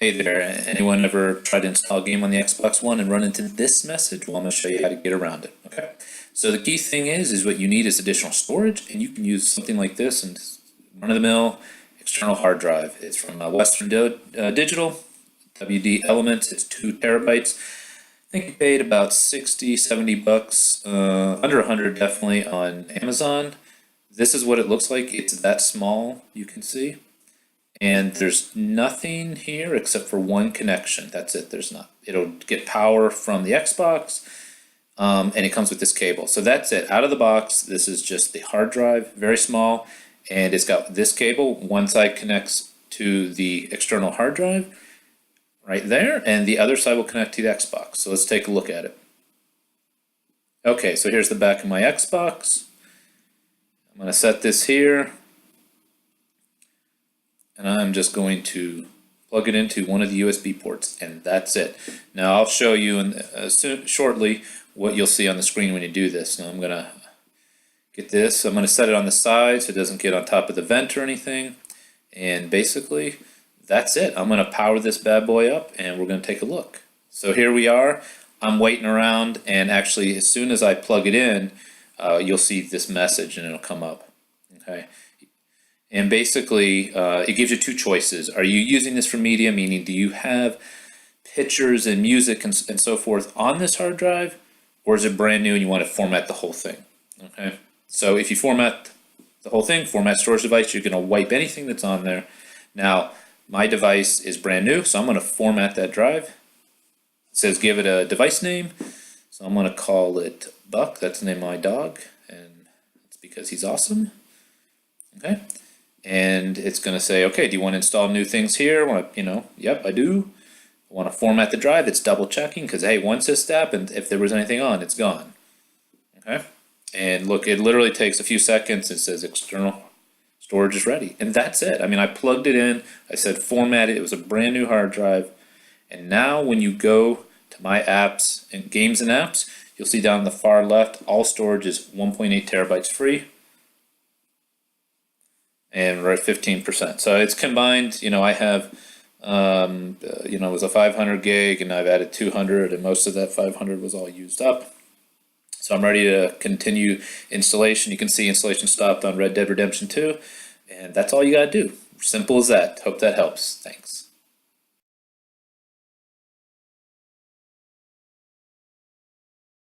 Hey there, anyone ever tried to install a game on the Xbox One and run into this message? Well, I'm going to show you how to get around it. Okay. So the key thing is what you need is additional storage, and you can use something like this and run-of-the-mill external hard drive. It's from Western Digital, WD Elements. It's 2 TB. I think you paid about 60, 70 bucks, under 100 definitely on Amazon. This is what it looks like. It's that small, you can see. And there's nothing here except for one connection. That's it. There's not. It'll get power from the Xbox, and it comes with this cable. So that's it. Out of the box, this is just the hard drive, very small, and it's got this cable. One side connects to the external hard drive right there, and the other side will connect to the Xbox. So let's take a look at it. Okay, so here's the back of my Xbox. I'm going to set this here. And I'm just going to plug it into one of the USB ports, and that's it. Now I'll show you shortly what you'll see on the screen when you do this. Now I'm going to get this. I'm going to set it on the side so it doesn't get on top of the vent or anything. And basically, that's it. I'm going to power this bad boy up, and we're going to take a look. So here we are. I'm waiting around, and actually, as soon as I plug it in, you'll see this message, and it'll come up. Okay. And basically, it gives you two choices. Are you using this for media, meaning do you have pictures and music and so forth on this hard drive, or is it brand new and you want to format the whole thing? Okay, so if you format the whole thing, format storage device, you're going to wipe anything that's on there. Now, my device is brand new, so I'm going to format that drive. It says give it a device name, so I'm going to call it Buck. That's the name of my dog, and it's because he's awesome. Okay. And it's going to say, okay, do you want to install new things here? Yep, I do. I want to format the drive. It's double checking because, hey, once this step, and if there was anything on, it's gone. Okay. And look, it literally takes a few seconds. It says external storage is ready. And that's it. I mean, I plugged it in. I said format it. It was a brand new hard drive. And now when you go to my apps and games and apps, you'll see down the far left, all storage is 1.8 terabytes free. And we're at 15%. So it's combined, I have, it was a 500 gig and I've added 200, and most of that 500 was all used up. So I'm ready to continue installation. You can see installation stopped on Red Dead Redemption 2, and that's all you gotta do. Simple as that. Hope that helps. Thanks.